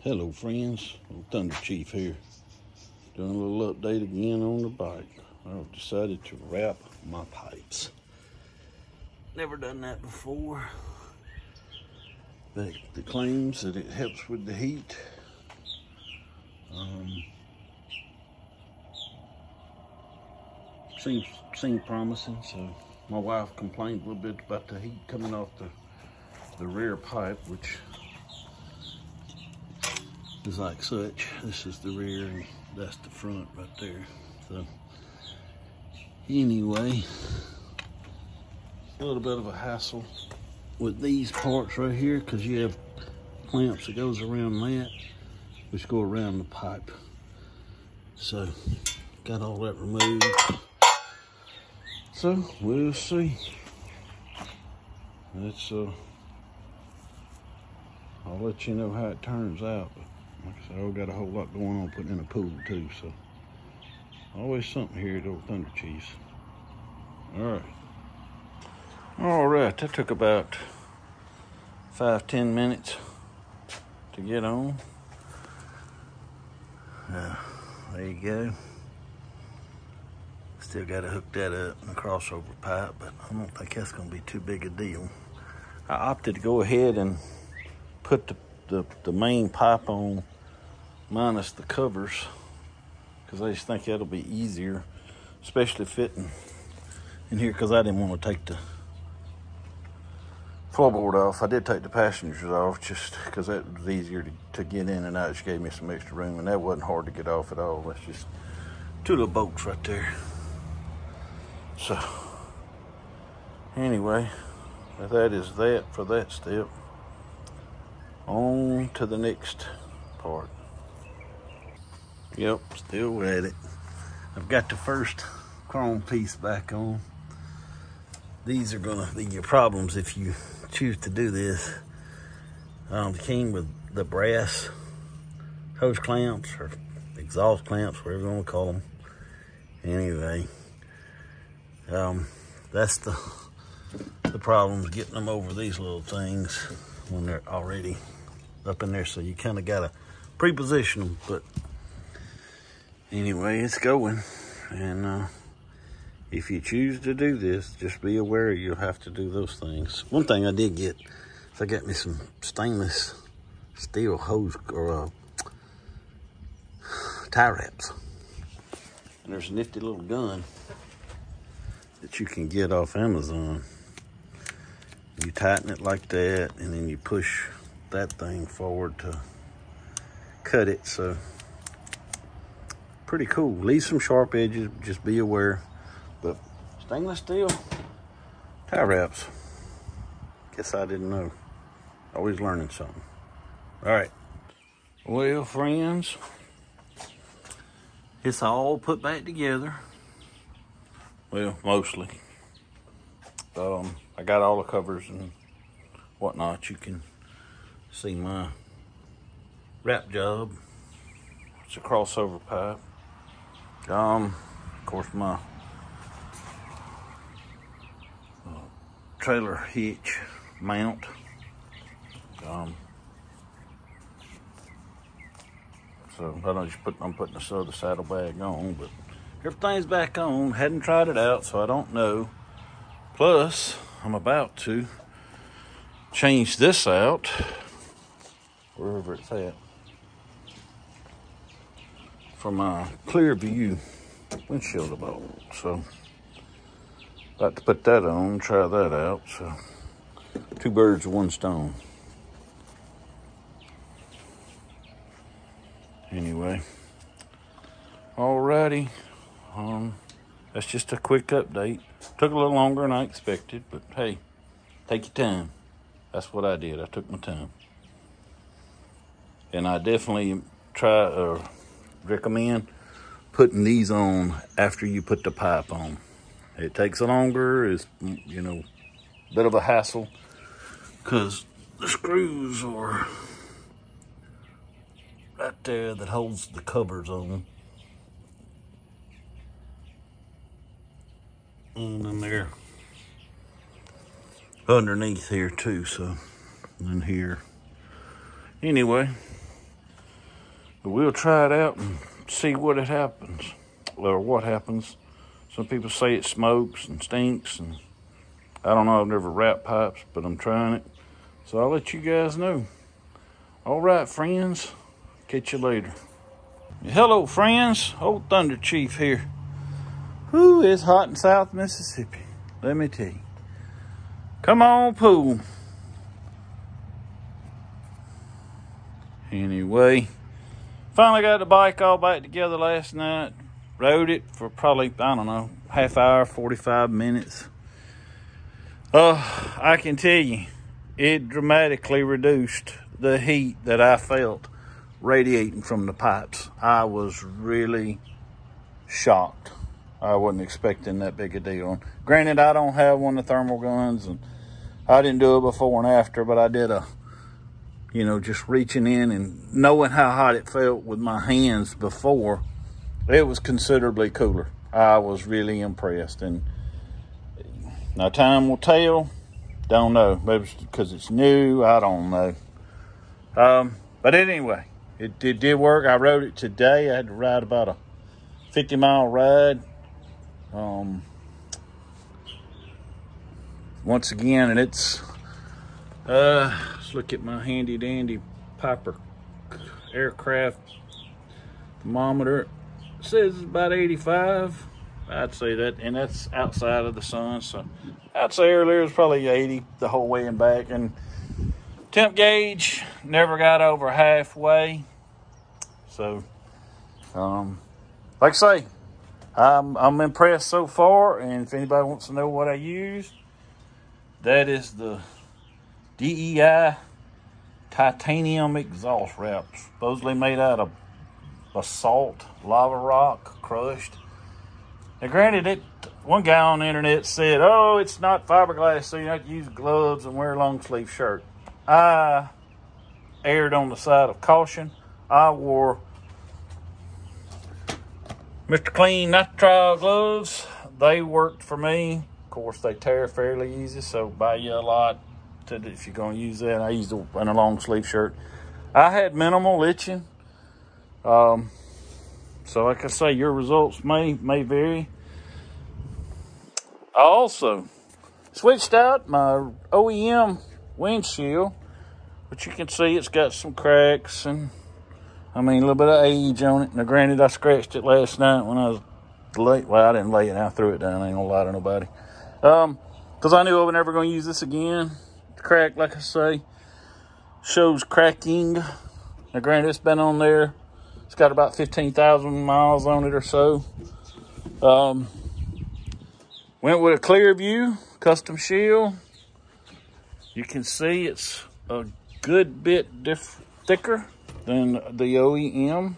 Hello friends, old Thunder Chief here. Doing a little update again on the bike. I've decided to wrap my pipes. Never done that before. The claims that it helps with the heat. Seems promising. So my wife complained a little bit about the heat coming off the rear pipe, which is like such. This is the rear and that's the front right there. So anyway, a little bit of a hassle with these parts right here because you have clamps that goes around that, which go around the pipe. So got all that removed. So we'll see. It's I'll let you know how it turns out. But like I said, I've got a whole lot going on putting in a pool too, so always something here at old Thunder Cheese. All right, that took about 5-10 minutes to get on. There you go. Still got to hook that up in a crossover pipe, but I don't think that's going to be too big a deal. I opted to go ahead and put the main pipe on minus the covers because I just think that'll be easier, especially fitting in here, because I didn't want to take the floorboard off. I did take the passengers off just because that was easier to get in and out. It just gave me some extra room, and that wasn't hard to get off at all. That's just two little bolts right there. So anyway, that is that for that step. On to the next part. Yep, still at it. I've got the first chrome piece back on. These are gonna be your problems if you choose to do this. It came with the brass hose clamps or exhaust clamps, whatever you want to call them. Anyway, that's the problems getting them over these little things when they're already up in there. So you kind of gotta pre-position them, but anyway, it's going. And if you choose to do this, just be aware you'll have to do those things. One thing I did get is I got me some stainless steel hose or tie wraps. And there's a nifty little gun that you can get off Amazon. You tighten it like that, and then you push that thing forward to cut it. So pretty cool. Leave some sharp edges, just be aware. But stainless steel tie wraps. Guess I didn't know. Always learning something. All right. Well, friends, it's all put back together. Well, mostly. I got all the covers and whatnot. You can see my wrap job. It's a crossover pipe. Of course, my trailer hitch mount. So I don't just I'm putting this other saddlebag on, but everything's back on. Hadn't tried it out, so I don't know. Plus, I'm about to change this out, wherever it's at, for my Clearview windshield I bought. So, about to put that on, try that out. So, two birds with one stone. Anyway, alrighty. That's just a quick update. Took a little longer than I expected, but hey, take your time. That's what I did. I took my time. And I definitely recommend putting these on after you put the pipe on. It takes longer, it's, a bit of a hassle because the screws are right there that holds the covers on. And then they're underneath here too, so in here. Anyway, But we'll try it out and see what it happens, or what happens. Some people say it smokes and stinks, and I don't know, I've never wrapped pipes, but I'm trying it. So I'll let you guys know. All right, friends, catch you later. Hello, friends, old Thunder Chief here. Whew, it's hot in South Mississippi, let me tell you. Come on, pool. Anyway, finally got the bike all back together last night. Rode it for probably, I don't know, half hour, 45 minutes. I can tell you, it dramatically reduced the heat that I felt radiating from the pipes. I was really shocked. I wasn't expecting that big a deal. Granted, I don't have one of the thermal guns, and I didn't do it before and after, but I did just reaching in and knowing how hot it felt with my hands before, it was considerably cooler. I was really impressed. And now time will tell. Don't know. Maybe it's because it's new. I don't know. But anyway, it did work. I rode it today. I had to ride about a 50-mile ride. Once again, and it's let's look at my handy dandy Piper aircraft thermometer. It says it's about 85. I'd say that, and that's outside of the sun. So I'd say earlier it was probably 80 the whole way and back. And temp gauge never got over halfway. So, like I say, I'm impressed so far. And if anybody wants to know what I use, that is the DEI titanium exhaust wrap, supposedly made out of basalt, lava rock, crushed. Now, granted, one guy on the internet said, "Oh, it's not fiberglass, so you have to use gloves and wear a long sleeve shirt." I erred on the side of caution. I wore Mr. Clean nitrile gloves. They worked for me. Of course, they tear fairly easy, so buy you a lot if you're going to use that. I used it in a long sleeve shirt. I had minimal itching. So like I say, your results may vary. I also switched out my OEM windshield, but you can see it's got some cracks and a little bit of age on it. Now granted, I scratched it last night when I was late. Well, I didn't lay it, I threw it down. I ain't gonna lie to nobody. Because I knew I was never gonna use this again. The crack, like I say, shows cracking. Now granted, it's been on there. It's got about 15,000 miles on it or so. Went with a Clearview custom shield. You can see it's a good bit thicker than the OEM.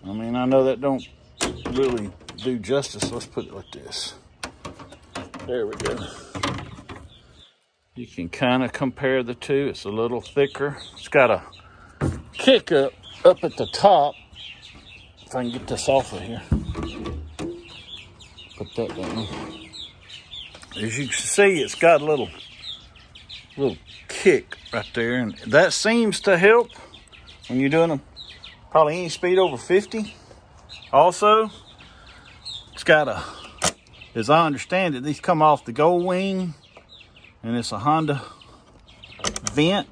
I know that don't really do justice. Let's put it like this. There we go. You can kind of compare the two. It's a little thicker. It's got a kick up at the top. If I can get this off of here. Put that down. As you can see, it's got a little kick right there, and that seems to help when you're doing probably any speed over 50. Also, it's got as I understand it, these come off the Gold Wing, and it's a Honda vent.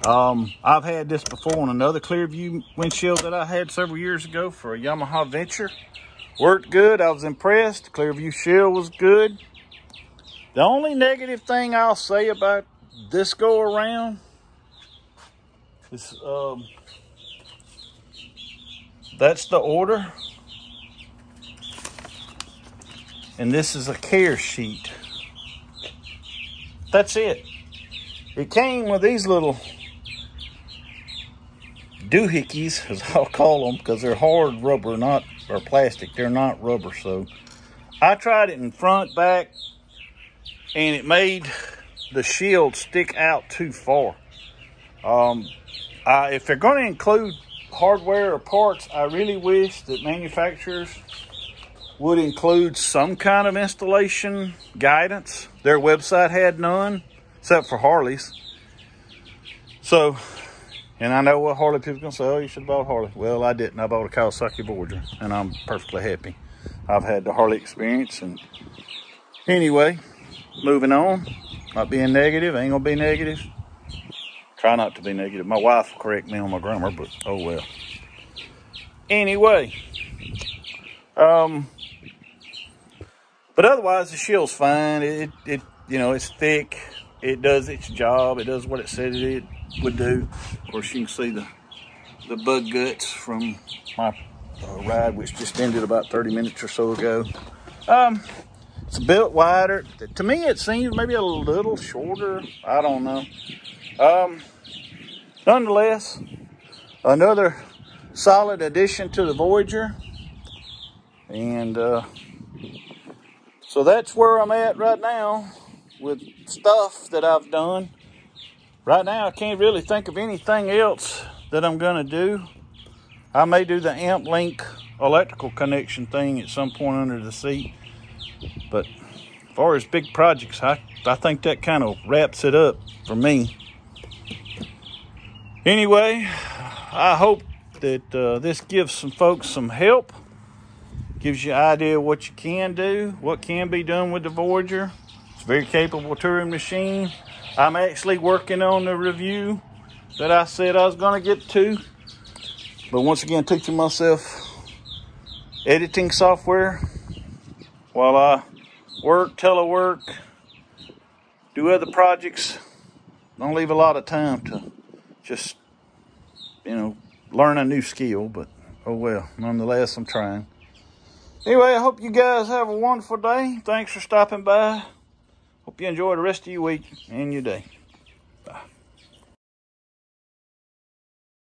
I've had this before on another Clearview windshield that I had several years ago for a Yamaha Venture. Worked good. I was impressed. Clearview shield was good. The only negative thing I'll say about this go around is that's the order, and this is a care sheet. That's it. It came with these little doohickeys, as I'll call them, because they're hard rubber, or plastic. They're not rubber. So I tried it in front, back, and it made the shield stick out too far. If they're going to include hardware or parts, I really wish that manufacturers would include some kind of installation guidance. Their website had none, except for Harley's. So And I know what Harley people gonna say, oh, you should have bought a Harley. Well, I didn't. I bought a Kawasaki Voyager, and I'm perfectly happy. I've had the Harley experience, and anyway, moving on. Not being negative, ain't gonna be negative. Try not to be negative. My wife will correct me on my grammar, but oh well. Anyway, but otherwise the shield's fine. It you know, it's thick. It does its job. It does what it said it would do. Of course, you can see the bug guts from my ride, which just ended about 30 minutes or so ago. It's a bit wider. To me, it seems maybe a little shorter. I don't know. Nonetheless, another solid addition to the Voyager. And so that's where I'm at right now with stuff that I've done. Right now, I can't really think of anything else that I'm going to do. I may do the amp link electrical connection thing at some point under the seat. But as far as big projects, I think that kind of wraps it up for me. Anyway, I hope that this gives some folks some help. Gives you an idea of what you can do, what can be done with the Voyager. It's a very capable touring machine. I'm actually working on the review that I said I was going to get to. But once again, teaching myself editing software while I work, telework, do other projects. Don't leave a lot of time to just, you know, learn a new skill. But oh well, nonetheless, I'm trying. Anyway, I hope you guys have a wonderful day. Thanks for stopping by. Hope you enjoy the rest of your week and your day.